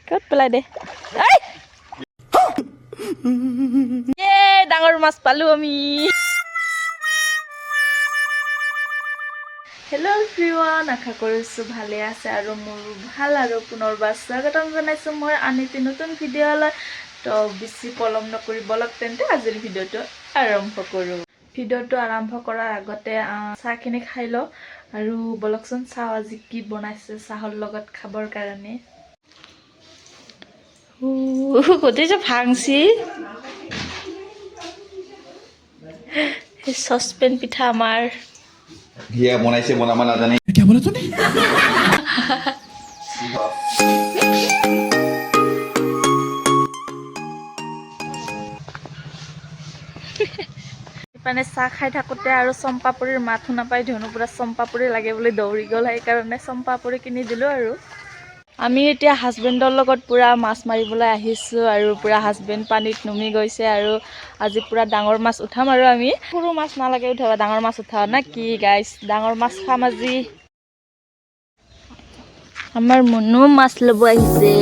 Cất play đi. Ấy. Yeah, ডাঙৰ মাছ পালো আমি। হেল্ল' এভৰিৱান, আশা কৰিছোঁ ভালে আছে আৰু মোৰ ভাল আৰু পুনৰবাৰ স্বাগতম জনাইছোঁ মই আন এটি নতুন ভিডিঅ'লৈ। তো বেছি পলম নকৰি বলক তেন্তে আজিৰ ভিডিঅ'টো আৰম্ভ কৰোঁ। ভিডিঅ'টো আৰম্ভ কৰাৰ আগতে চাহখিনি খাই লওঁ আৰু বলকচোন চাওঁ আজি কি বনাইছে চাহৰ লগত খাবৰ কাৰণে। গোটেই যে ভাংছি সচপেন পিঠা আমাৰ হিয়া বনাইছে বনাব নাজানে क्या बोला तूने মানে চাহ খাই থাকোঁতে আৰু চম্পাপুৰীৰ মাত শুনা পাই ধনু পুৰা চম্পাপুৰী লাগে বুলি দৌৰি গ'ল, সেইকাৰণে চম্পাপুৰী কিনি দিলোঁ। আৰু আমি এতিয়া হাজবেণ্ডৰ লগত পুৰা মাছ মাৰিবলৈ আহিছোঁ আৰু পুৰা হাজবেণ্ড পানীত নুমি গৈছে আৰু আজি পুৰা ডাঙৰ মাছ উঠাম আৰু আমি সৰু মাছ নালাগে উঠাবা, ডাঙৰ মাছ উঠাও না কি গাইছ, ডাঙৰ মাছ খাম আজি। আমাৰ মনো মাছ ল'ব আহিছে।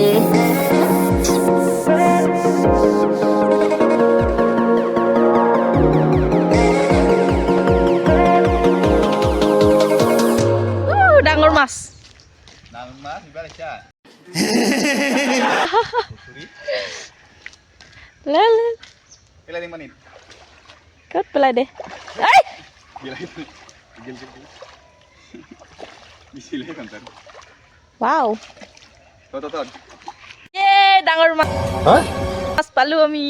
ডাঙৰ মাছ ক'ত পেলাই দে। ৱাও, ডাঙৰ মাছ মাছ পালো আমি।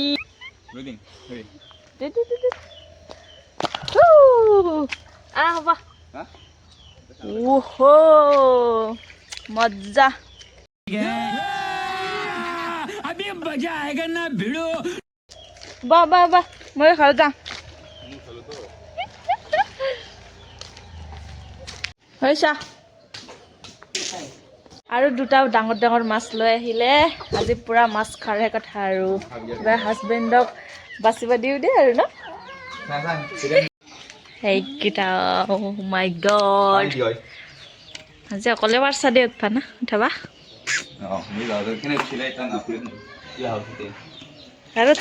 হ'ব মজ্জা। अभी मजा आएगा ना भिड़ो বাহ বাহ বাহ, মই ঘৰত যাম। হৈছা আৰু দুটা ডাঙৰ ডাঙৰ মাছ লৈ আহিলে, আজি পুৰা মাছ খোৱাৰহে কথা আৰু এইবাৰ হাজবেণ্ডক বাচিব দিওঁ দেই আৰু ন সেইকেইটা। মাই গড, আজি অকলে পাৰছা দেই উঠবা না উঠাবা আৰু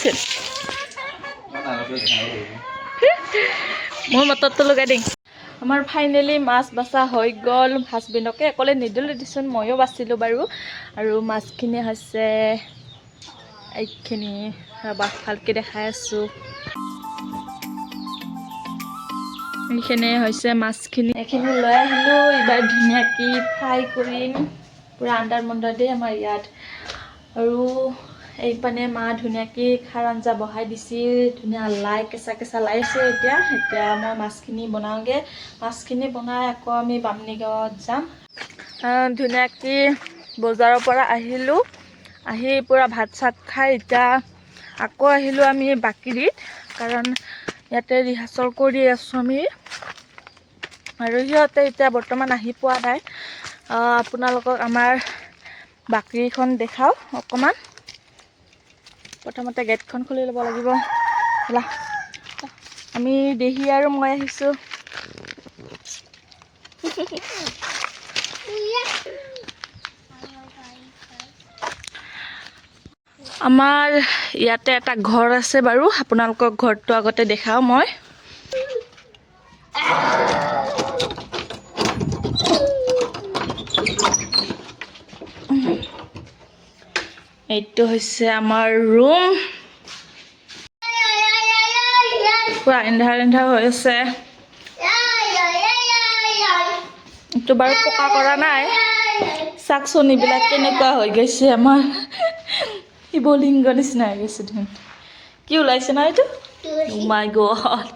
মোৰ মটৰটো লগাই দিম। আমাৰ ফাইনেলি মাছ বাচা হৈ গ'ল। হাজবেণ্ডকে অকলে নিদিলোঁ দিচোন, ময়ো বাচিলোঁ বাৰু। আৰু মাছখিনি হৈছে এইখিনি, ভালকৈ দেখাই আছোঁ। এইখিনি হৈছে মাছখিনি, এইখিনি লৈ আহিলোঁ। এইবাৰ ধুনীয়াকৈ ফ্ৰাই কৰিম, পূৰা আণ্ডাৰ মণ্ডাৰ দেই আমাৰ ইয়াত। আৰু এইপানে মা ধুনীয়াকৈ খাৰ আঞ্জা বহাই দিছে, ধুনীয়া লাই কেঁচা কেঁচা লাই আছে। এতিয়া মই মাছখিনি বনাওঁগৈ। মাছখিনি বনাই আকৌ আমি বামুণী গাঁৱত যাম। ধুনীয়াকৈ বজাৰৰ পৰা আহিলোঁ, আহি পূৰা ভাত চাত খাই এতিয়া আকৌ আহিলোঁ আমি বাকৰিত, কাৰণ ইয়াতে ৰিহাৰ্চেল কৰি আছোঁ আমি। আৰু সিহঁতে এতিয়া বৰ্তমান আহি পোৱা নাই। আপোনালোকক আমাৰ বাকৰিখন দেখাওঁ অকণমান। প্ৰথমতে গেটখন খুলি ল'ব লাগিব। আমি দেহি আৰু মই আহিছোঁ। আমাৰ ইয়াতে এটা ঘৰ আছে বাৰু, আপোনালোকক ঘৰটো আগতে দেখাওঁ মই। এইটো হৈছে আমাৰ ৰুম, পুৰা এন্ধাৰ এন্ধাৰ হৈ আছে। এইটো বাৰু পকা কৰা নাই। চাকচোন এইবিলাক কেনেকুৱা হৈ গৈছে, আমাৰ শিৱলিংগ নিচিনা হৈ গৈছে দেখোন। কি ওলাইছে না এইটো? মাই গড।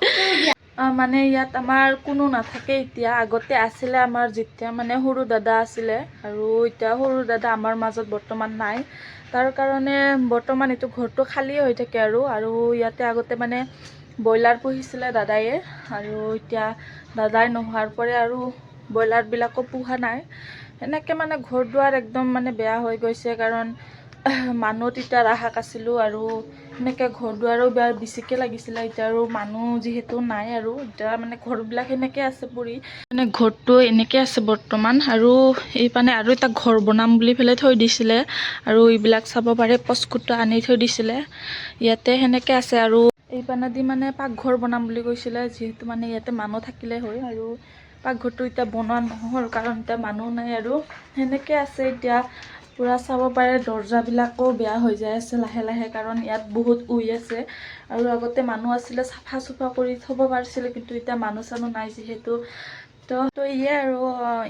মানে ইয়াত আমাৰ কোনো নাথাকে এতিয়া। আগতে আছিলে আমাৰ, যেতিয়া মানে সৰু দাদা আছিলে, আৰু এতিয়া সৰু দাদা আমাৰ মাজত বৰ্তমান নাই। তাৰ কাৰণে বৰ্তমান এইটো ঘৰটো খালী হৈ থাকে। আৰু ইয়াতে আগতে মানে ব্ৰইলাৰ পুহিছিলে দাদায়ে, আৰু এতিয়া দাদাই নোহোৱাৰ পৰে আৰু ব্ৰইলাৰবিলাকো পোহা নাই। এনেকৈ মানে ঘৰ দুৱাৰ একদম মানে বেয়া হৈ গৈছে, কাৰণ মানুহ তেতিয়া ৰাখাক আছিলোঁ আৰু সেনেকৈ ঘৰ দুৱাৰো বেছিকৈ লাগিছিলে এতিয়া আৰু মানুহ যিহেতু নাই আৰু এতিয়া মানে ঘৰবিলাক সেনেকৈ আছে পৰি মানে ঘৰটো এনেকৈ আছে বৰ্তমান আৰু এইপানে আৰু এটা ঘৰ বনাম বুলি পেলাই থৈ দিছিলে আৰু এইবিলাক চাব পাৰে পচকুটা আনি থৈ দিছিলে ইয়াতে সেনেকৈ আছে আৰু এইপানেদি মানে পাকঘৰ বনাম বুলি কৈছিলে যিহেতু মানে ইয়াতে মানুহ থাকিলে হয় আৰু পাকঘৰটো এতিয়া বনোৱা নহ'ল কাৰণ এতিয়া মানুহ নাই আৰু সেনেকৈ আছে এতিয়া পূৰা চাব পাৰে দৰ্জাবিলাকো বেয়া হৈ যাই আছে লাহে লাহে কাৰণ ইয়াত বহুত আছে আৰু আগতে মানুহ আছিলে চাফা চুফা কৰি থ'ব পাৰিছিলে কিন্তু এতিয়া মানুহ চানুহ নাই যিহেতু তো ইয়ে আৰু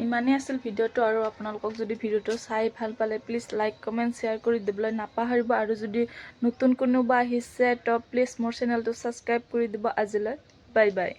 ইমানেই আছিল ভিডিঅ'টো আৰু আপোনালোকক যদি ভিডিঅ'টো চাই ভাল পালে প্লিজ লাইক কমেণ্ট শ্বেয়াৰ কৰি দিবলৈ নাপাহৰিব আৰু যদি নতুন কোনোবা আহিছে তো প্লিজ মোৰ চেনেলটো ছাবস্ক্ৰাইব কৰি দিব আজিলৈ বাই বাই